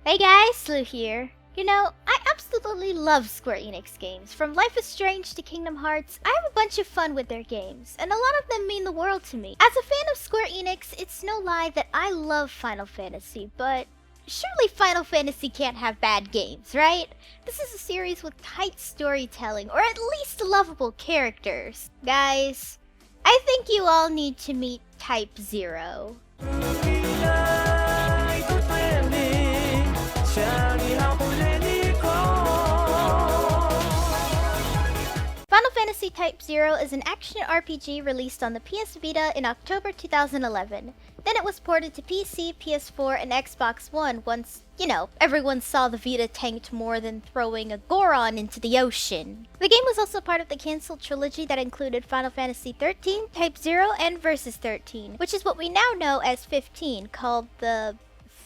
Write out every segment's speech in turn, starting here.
Hey guys, Slew here. You know, I absolutely love Square Enix games. From Life is Strange to Kingdom Hearts, I have a bunch of fun with their games, and a lot of them mean the world to me. As a fan of Square Enix, it's no lie that I love Final Fantasy, but surely Final Fantasy can't have bad games, right? This is a series with tight storytelling, or at least lovable characters. Guys, I think you all need to meet Type 0. Final Fantasy Type 0 is an action RPG released on the PS Vita in October 2011. Then it was ported to PC, PS4, and Xbox One once, everyone saw the Vita tanked more than throwing a Goron into the ocean. The game was also part of the cancelled trilogy that included Final Fantasy 13, Type 0, and Versus 13, which is what we now know as 15, called the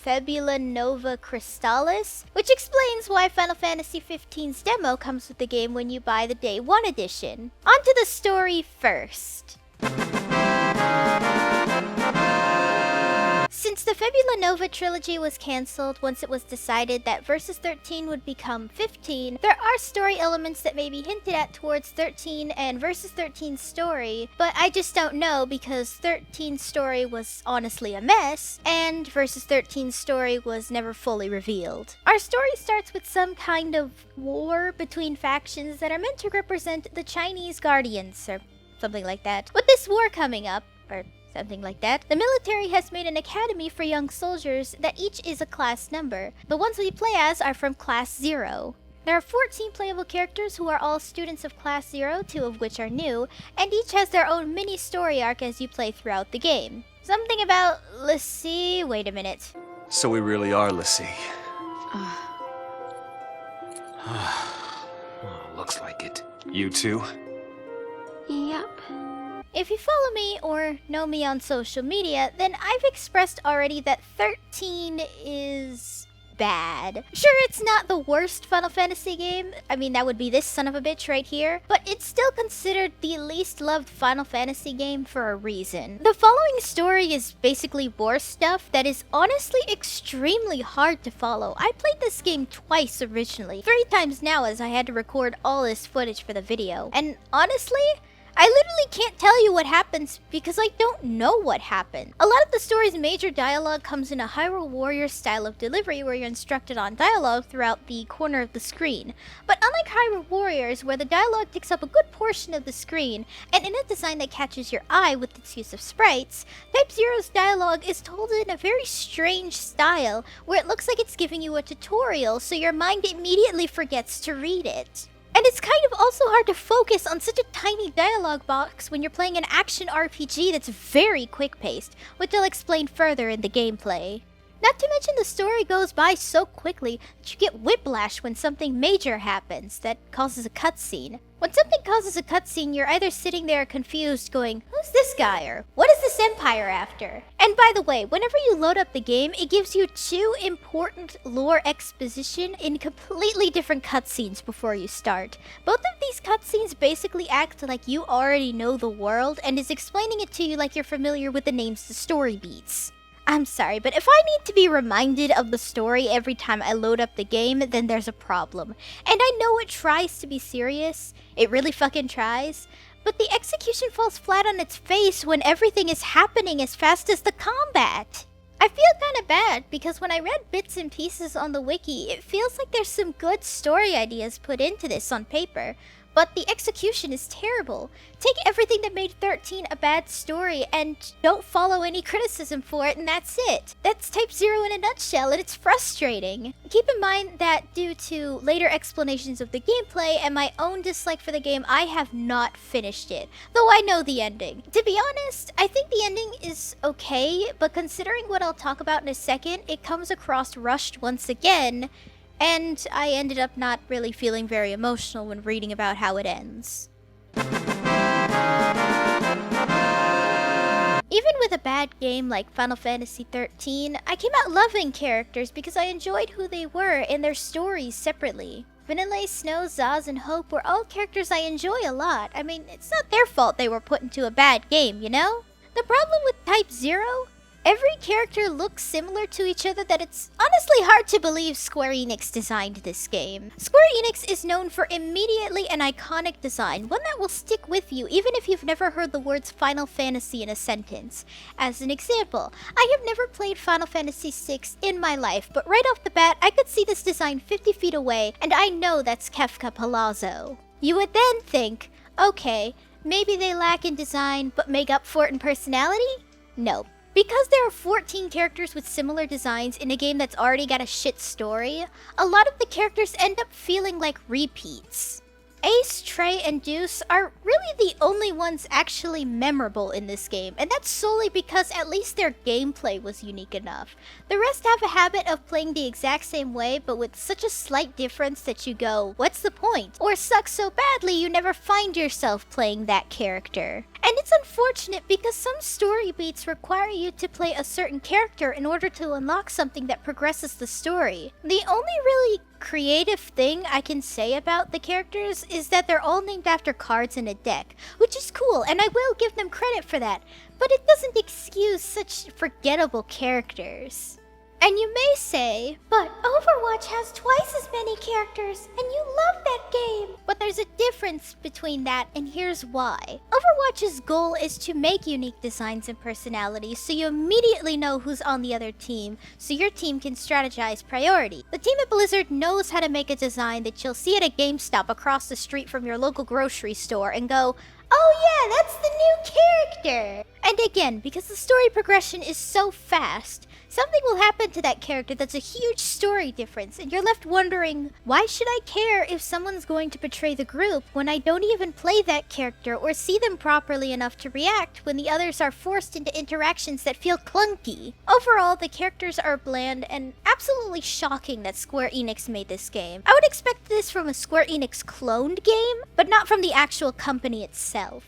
FABULA Nova CRYSTALLIS, which explains why Final Fantasy XV's demo comes with the game when you buy the Day 1 edition. On to the story first. Since the FABULA Nova trilogy was cancelled once it was decided that Versus 13 would become 15, there are story elements that may be hinted at towards 13 and Versus 13's story, but I just don't know because 13's story was honestly a mess, and Versus 13's story was never fully revealed. Our story starts with some kind of war between factions that are meant to represent the Chinese Guardians, or something like that. With this war coming up, or something like that, the military has made an academy for young soldiers that each is a class number. The ones we play as are from Class 0. There are 14 playable characters who are all students of Class 0, 2 of which are new, and each has their own mini story arc as you play throughout the game. Something about LITTY. Wait a minute. So we really are LITTY. Looks like it. You too? Yep. If you follow me or know me on social media, then I've expressed already that 13 is bad. Sure, it's not the worst Final Fantasy game. I mean, that would be this son of a bitch right here. But it's still considered the least loved Final Fantasy game for a reason. The following story is basically war stuff that is honestly extremely hard to follow. I played this game twice originally, 3 times now as I had to record all this footage for the video. And honestly, I literally can't tell you what happens because I don't know what happened. A lot of the story's major dialogue comes in a Hyrule Warrior style of delivery where you're instructed on dialogue throughout the corner of the screen. But unlike Hyrule Warriors, where the dialogue takes up a good portion of the screen, and in a design that catches your eye with its use of sprites, Type 0's dialogue is told in a very strange style where it looks like it's giving you a tutorial so your mind immediately forgets to read it. And it's kind of also hard to focus on such a tiny dialogue box when you're playing an action RPG that's very quick-paced, which I'll explain further in the gameplay. Not to mention the story goes by so quickly that you get whiplash when something major happens that causes a cutscene. When something causes a cutscene, you're either sitting there confused going, who's this guy, or what is this empire after? And by the way, whenever you load up the game, it gives you 2 important lore exposition in completely different cutscenes before you start. Both of these cutscenes basically act like you already know the world and is explaining it to you like you're familiar with the names the story beats. I'm sorry, but if I need to be reminded of the story every time I load up the game, then there's a problem. And I know it tries to be serious, it really fucking tries, but the execution falls flat on its face when everything is happening as fast as the combat. I feel kinda bad because when I read bits and pieces on the wiki, it feels like there's some good story ideas put into this on paper, but the execution is terrible. Take everything that made 13 a bad story and don't follow any criticism for it, and that's it. That's Type 0 in a nutshell, and it's frustrating. Keep in mind that due to later explanations of the gameplay and my own dislike for the game, I have not finished it, though I know the ending. To be honest, I think the ending is okay, but considering what I'll talk about in a second, it comes across rushed once again, and I ended up not really feeling very emotional when reading about how it ends. Even with a bad game like Final Fantasy 13, I came out loving characters because I enjoyed who they were and their stories separately. Vanilla, Snow, Zaz, and Hope were all characters I enjoy a lot. I mean, it's not their fault they were put into a bad game, you know? The problem with Type 0? Every character looks similar to each other that it's honestly hard to believe Square Enix designed this game. Square Enix is known for immediately an iconic design, one that will stick with you even if you've never heard the words Final Fantasy in a sentence. As an example, I have never played Final Fantasy VI in my life, but right off the bat, I could see this design 50 feet away, and I know that's Kefka Palazzo. You would then think, okay, maybe they lack in design, but make up for it in personality? Nope. Because there are 14 characters with similar designs in a game that's already got a shit story, a lot of the characters end up feeling like repeats. Ace, Trey, and Deuce are really the only ones actually memorable in this game, and that's solely because at least their gameplay was unique enough. The rest have a habit of playing the exact same way, but with such a slight difference that you go, what's the point? Or suck so badly you never find yourself playing that character. And it's unfortunate because some story beats require you to play a certain character in order to unlock something that progresses the story. The only really creative thing I can say about the characters is that they're all named after cards in a deck, which is cool, and I will give them credit for that, but it doesn't excuse such forgettable characters. And you may say, but Overwatch has twice as many characters, and you love that game. But there's a difference between that, and here's why. Overwatch's goal is to make unique designs and personalities, so you immediately know who's on the other team, so your team can strategize priority. The team at Blizzard knows how to make a design that you'll see at a GameStop across the street from your local grocery store and go, oh yeah, that's the new character! And again, because the story progression is so fast, something will happen to that character that's a huge story difference, and you're left wondering, why should I care if someone's going to betray the group when I don't even play that character or see them properly enough to react when the others are forced into interactions that feel clunky? Overall, the characters are bland and absolutely shocking that Square Enix made this game. I would expect this from a Square Enix cloned game, but not from the actual company itself.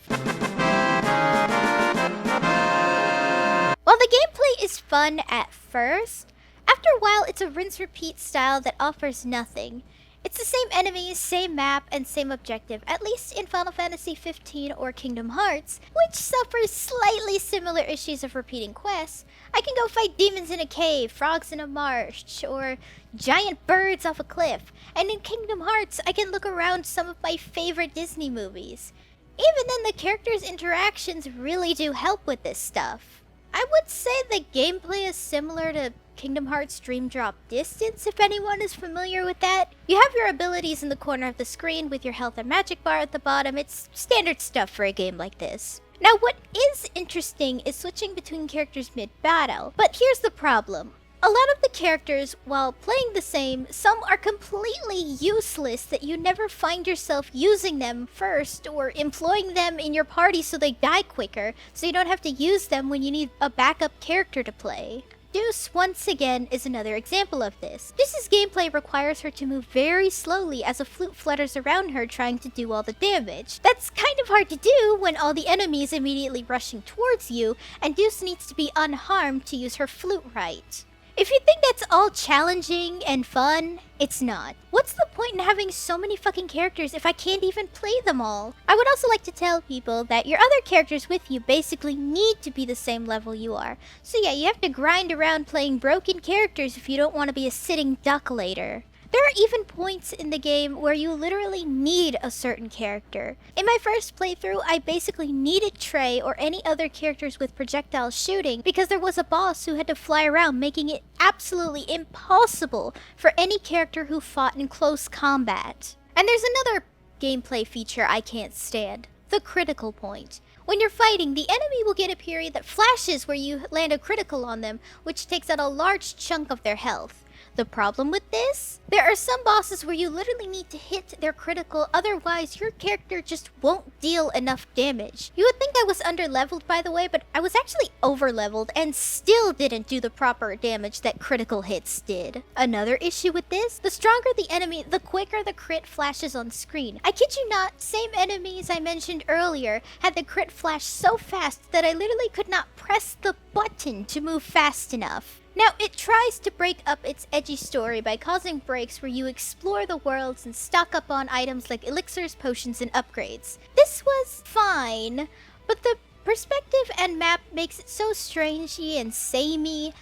While the gameplay is fun at first, after a while it's a rinse-repeat style that offers nothing. It's the same enemies, same map, and same objective, at least in Final Fantasy 15 or Kingdom Hearts, which suffers slightly similar issues of repeating quests. I can go fight demons in a cave, frogs in a marsh, or giant birds off a cliff. And in Kingdom Hearts, I can look around some of my favorite Disney movies. Even then, the characters' interactions really do help with this stuff. I would say the gameplay is similar to Kingdom Hearts Dream Drop Distance, if anyone is familiar with that. You have your abilities in the corner of the screen with your health and magic bar at the bottom. It's standard stuff for a game like this. Now, what is interesting is switching between characters mid-battle, but here's the problem. A lot of the characters, while playing the same, some are completely useless that you never find yourself using them first or employing them in your party so they die quicker, so you don't have to use them when you need a backup character to play. Deuce, once again, is another example of this. Deuce's gameplay requires her to move very slowly as a flute flutters around her trying to do all the damage. That's kind of hard to do when all the enemies immediately rushing towards you, and Deuce needs to be unharmed to use her flute right. If you think that's all challenging and fun, it's not. What's the point in having so many fucking characters if I can't even play them all? I would also like to tell people that your other characters with you basically need to be the same level you are. So yeah, you have to grind around playing broken characters if you don't want to be a sitting duck later. There are even points in the game where you literally need a certain character. In my first playthrough, I basically needed Trey or any other characters with projectile shooting because there was a boss who had to fly around, making it absolutely impossible for any character who fought in close combat. And there's another gameplay feature I can't stand: the critical point. When you're fighting, the enemy will get a period that flashes where you land a critical on them, which takes out a large chunk of their health. The problem with this? There are some bosses where you literally need to hit their critical, otherwise your character just won't deal enough damage. You would think I was under-leveled, by the way, but I was actually over-leveled and still didn't do the proper damage that critical hits did. Another issue with this? The stronger the enemy, the quicker the crit flashes on screen. I kid you not, same enemies I mentioned earlier had the crit flash so fast that I literally could not press the button to move fast enough. Now, it tries to break up its edgy story by causing breaks where you explore the worlds and stock up on items like elixirs, potions, and upgrades. This was fine, but the perspective and map makes it so strangey and samey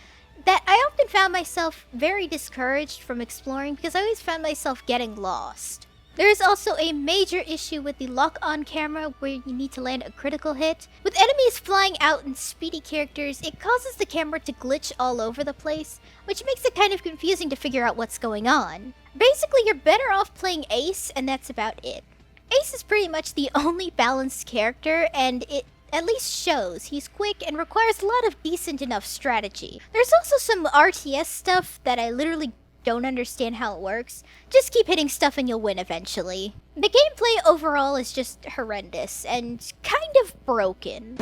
that I often found myself very discouraged from exploring because I always found myself getting lost. There is also a major issue with the lock-on camera where you need to land a critical hit. With enemies flying out and speedy characters, it causes the camera to glitch all over the place, which makes it kind of confusing to figure out what's going on. Basically, you're better off playing Ace, and that's about it. Ace is pretty much the only balanced character, and it at least shows. He's quick and requires a lot of decent enough strategy. There's also some RTS stuff that I literally don't understand how it works. Just keep hitting stuff and you'll win eventually. The gameplay overall is just horrendous and kind of broken.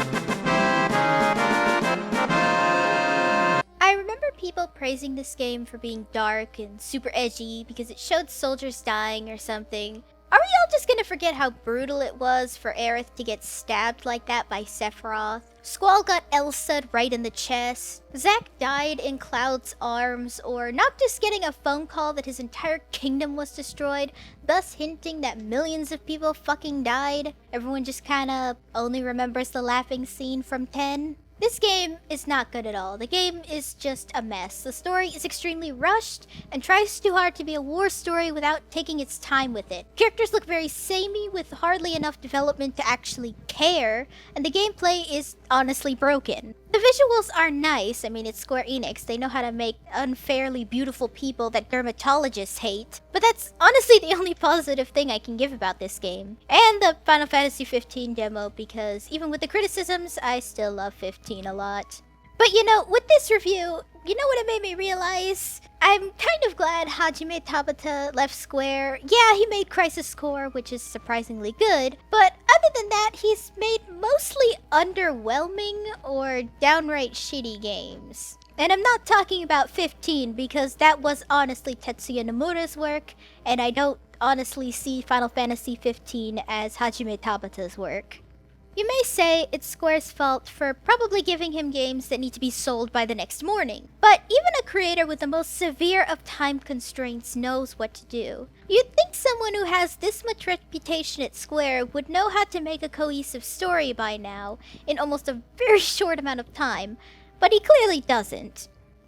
I remember people praising this game for being dark and super edgy because it showed soldiers dying or something. Are we all just gonna forget how brutal it was for Aerith to get stabbed like that by Sephiroth? Squall got Elsa'd right in the chest. Zack died in Cloud's arms, or Noctis getting a phone call that his entire kingdom was destroyed, thus hinting that millions of people fucking died. Everyone just kinda only remembers the laughing scene from 10. This game is not good at all. The game is just a mess. The story is extremely rushed and tries too hard to be a war story without taking its time with it. Characters look very samey with hardly enough development to actually care, and the gameplay is honestly broken. The visuals are nice. I mean, it's Square Enix. They know how to make unfairly beautiful people that dermatologists hate. But that's honestly the only positive thing I can give about this game. And the Final Fantasy 15 demo, because even with the criticisms, I still love 15 a lot. But you know, with this review, you know what it made me realize? I'm kind of glad Hajime Tabata left Square. Yeah, he made Crisis Core, which is surprisingly good, but other than that, he's made mostly underwhelming or downright shitty games. And I'm not talking about 15 because that was honestly Tetsuya Nomura's work, and I don't honestly see Final Fantasy 15 as Hajime Tabata's work. You may say it's Square's fault for probably giving him games that need to be sold by the next morning, but even a creator with the most severe of time constraints knows what to do. You'd think someone who has this much reputation at Square would know how to make a cohesive story by now, in almost a very short amount of time, but he clearly doesn't.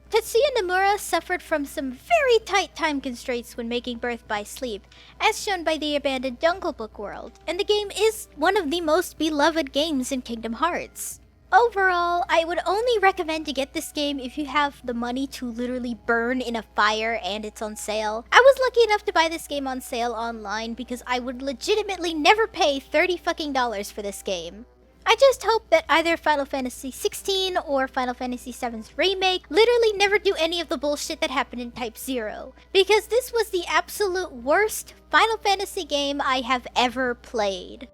Tetsuya Nomura suffered from some very tight time constraints when making Birth by Sleep, as shown by the abandoned Jungle Book world, and the game is one of the most beloved games in Kingdom Hearts. Overall, I would only recommend to get this game if you have the money to literally burn in a fire and it's on sale. I was lucky enough to buy this game on sale online because I would legitimately never pay $30 fucking for this game. I just hope that either Final Fantasy 16 or Final Fantasy VII's remake literally never do any of the bullshit that happened in Type 0, because this was the absolute worst Final Fantasy game I have ever played.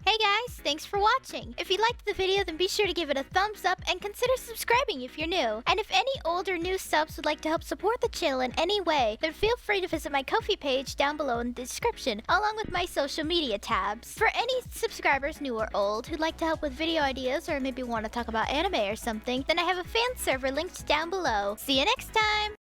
Hey guys, thanks for watching. If you liked the video, then be sure to give it a thumbs up and consider subscribing if you're new. And if any old or new subs would like to help support the channel in any way, then feel free to visit my Ko-fi page down below in the description, along with my social media tabs. For any subscribers, new or old, who'd like to help with video ideas or maybe want to talk about anime or something, then I have a fan server linked down below. See you next time!